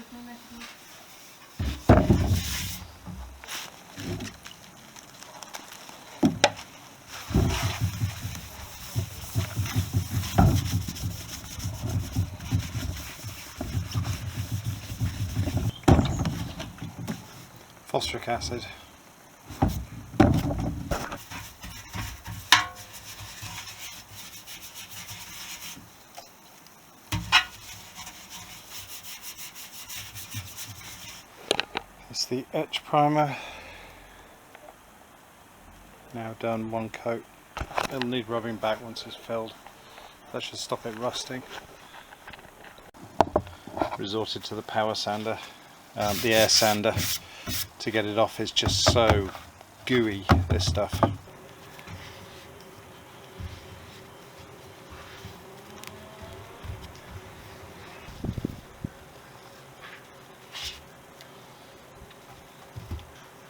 with me, Matthew? Phosphoric acid. It's the etch primer. Now done, one coat. It'll need rubbing back once it's filled. That should stop it rusting. Resorted to the power sander, the air sander, to get it off. It's just so gooey, this stuff.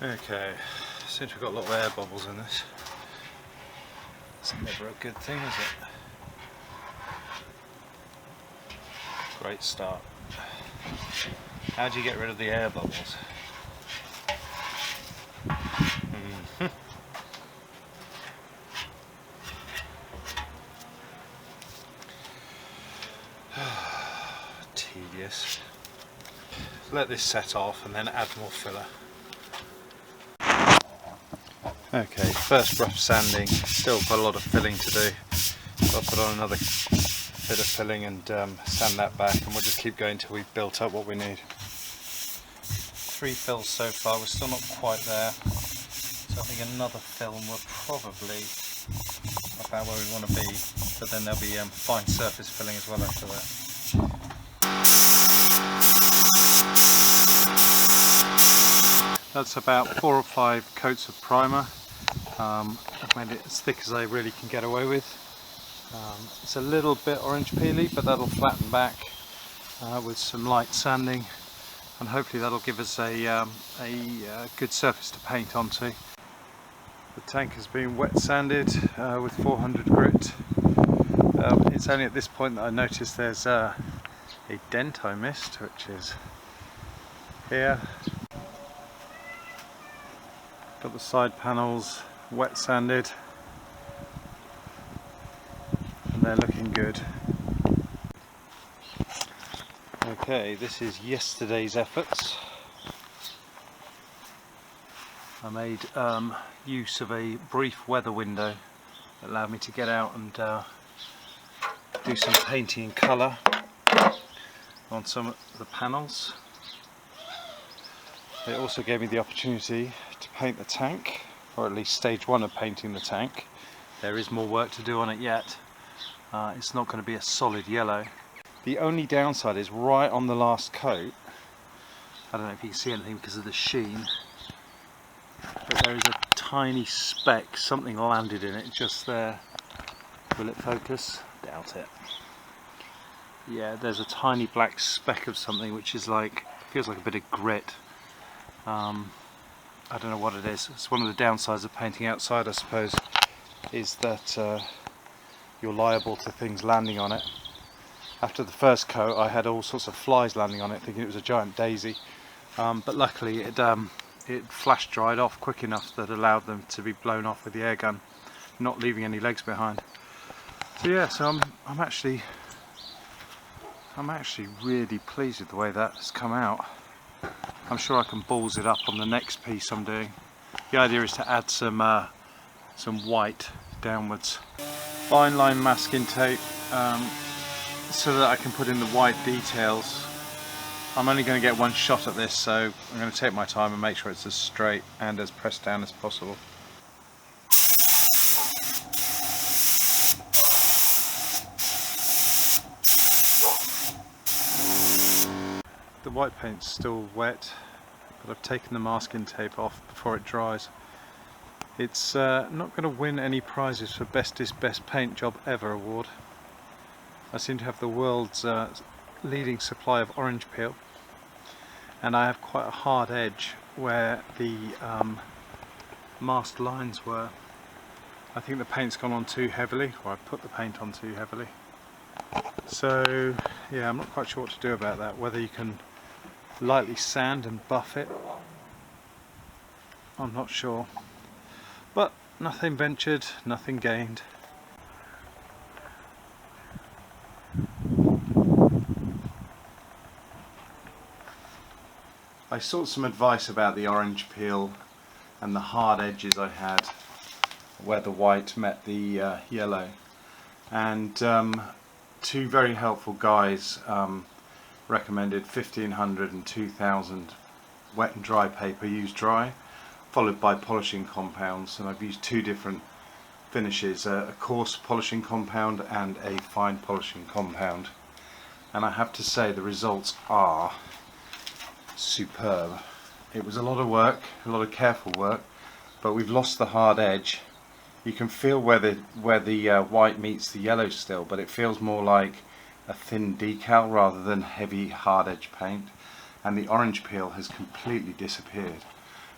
Okay, seems we've got a lot of air bubbles in this. That's never a good thing, is it? Great start. How do you get rid of the air bubbles? Tedious. Let this set off and then add more filler. Okay, first rough sanding, still quite a lot of filling to do. So I'll put on another bit of filling and sand that back, and we'll just keep going until we've built up what we need. 3 fills so far, we're still not quite there. So I think another fill and we're probably about where we want to be, but then there'll be fine surface filling as well after that. That's about 4 or 5 coats of primer. I've made it as thick as I really can get away with. It's a little bit orange peely, but that'll flatten back with some light sanding, and hopefully that'll give us a good surface to paint onto. The tank has been wet sanded with 400 grit. It's only at this point that I noticed there's a dent I missed, which is here. Got the side panels wet sanded and they're looking good. Okay, this is yesterday's efforts. I made use of a brief weather window that allowed me to get out and do some painting in colour on some of the panels. It also gave me the opportunity to paint the tank, or at least stage 1 of painting the tank. There is more work to do on it yet. It's not going to be a solid yellow. The only downside is right on the last coat. I don't know if you can see anything because of the sheen, but there is a tiny speck, something landed in it just there. Will it focus? Doubt it. Yeah, there's a tiny black speck of something which is like, feels like a bit of grit. I don't know what it is. It's one of the downsides of painting outside, I suppose, is that you're liable to things landing on it. After the first coat I had all sorts of flies landing on it, thinking it was a giant daisy, but luckily it flash dried off quick enough that allowed them to be blown off with the air gun, not leaving any legs behind. So yeah, so I'm actually really pleased with the way that has come out. I'm sure I can balls it up on the next piece I'm doing. The idea is to add some white downwards. Fine line masking tape so that I can put in the white details. I'm only going to get one shot at this, so I'm going to take my time and make sure it's as straight and as pressed down as possible. The white paint's still wet, but I've taken the masking tape off before it dries. It's not going to win any prizes for bestest best paint job ever award. I seem to have the world's leading supply of orange peel, and I have quite a hard edge where the masked lines were. I think the paint's gone on too heavily, or I put the paint on too heavily. So yeah, I'm not quite sure what to do about that, whether you can lightly sand and buff it. I'm not sure, but nothing ventured, nothing gained. I sought some advice about the orange peel and the hard edges I had where the white met the yellow, and two very helpful guys recommended 1500 and 2000 wet and dry paper used dry, followed by polishing compounds, and I've used two different finishes, a coarse polishing compound and a fine polishing compound, and I have to say the results are superb. It was a lot of work, a lot of careful work, but we've lost the hard edge. You can feel where the white meets the yellow still, but it feels more like a thin decal rather than heavy hard edge paint, and the orange peel has completely disappeared,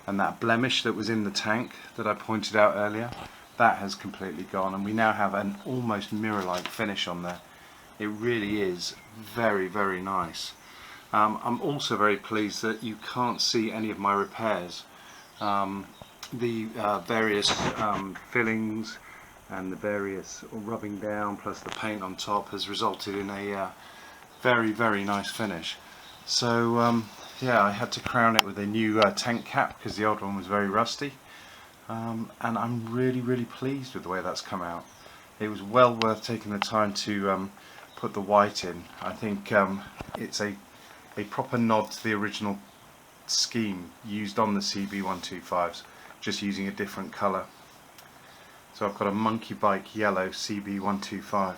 and that blemish that was in the tank that I pointed out earlier, that has completely gone, and we now have an almost mirror-like finish on there. It really is very, very nice. I'm also very pleased that you can't see any of my repairs. The various fillings and the various rubbing down plus the paint on top has resulted in a very, very nice finish. So yeah, I had to crown it with a new tank cap because the old one was very rusty, and I'm really, really pleased with the way that's come out. It was well worth taking the time to put the white in. I think it's a proper nod to the original scheme used on the CB125s, just using a different colour. So I've got a monkey bike yellow CB125,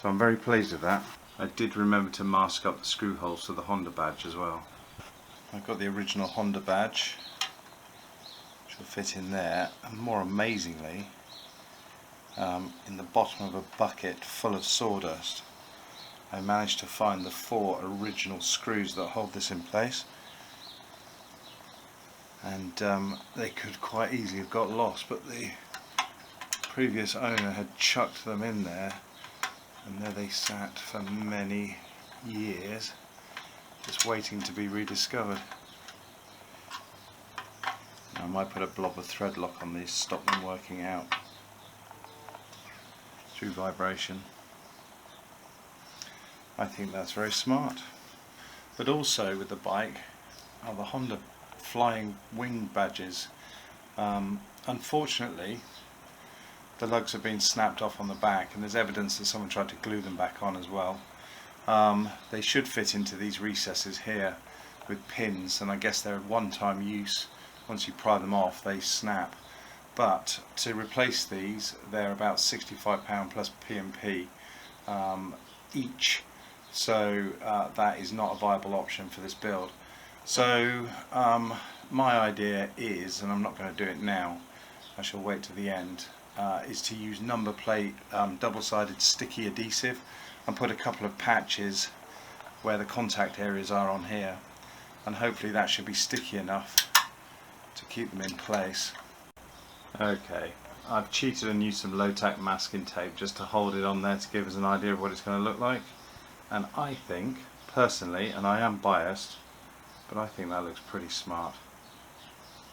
so I'm very pleased with that. I did remember to mask up the screw holes for the Honda badge as well. I've got the original Honda badge, which will fit in there, and more amazingly, in the bottom of a bucket full of sawdust, I managed to find the 4 original screws that hold this in place, and they could quite easily have got lost, but the previous owner had chucked them in there, and there they sat for many years just waiting to be rediscovered. I might put a blob of thread lock on these to stop them working out through vibration. I think that's very smart. But also with the bike are the Honda flying wing badges. Unfortunately, the lugs have been snapped off on the back, and there's evidence that someone tried to glue them back on as well. They should fit into these recesses here with pins, and I guess they're one-time use. Once you pry them off, they snap. But to replace these, they're about £65 plus P&P each. So that is not a viable option for this build. So my idea is, and I'm not going to do it now, I shall wait to the end, is to use number plate double-sided sticky adhesive and put a couple of patches where the contact areas are on here, and hopefully that should be sticky enough to keep them in place. Okay, I've cheated and used some low-tack masking tape just to hold it on there to give us an idea of what it's going to look like. And I think, personally, and I am biased, but I think that looks pretty smart.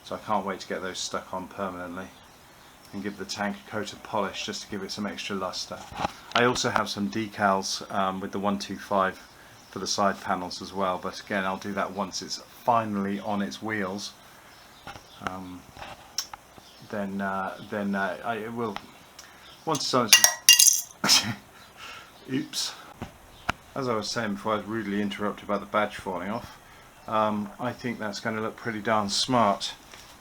So I can't wait to get those stuck on permanently and give the tank a coat of polish just to give it some extra luster. I also have some decals with the 125 for the side panels as well, but again I'll do that once it's finally on its wheels. Then I will, once it's on its oops. As I was saying before, I was rudely interrupted by the badge falling off. I think that's going to look pretty darn smart,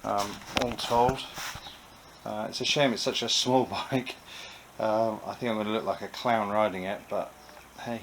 all told. It's a shame it's such a small bike. I think I'm going to look like a clown riding it, but hey.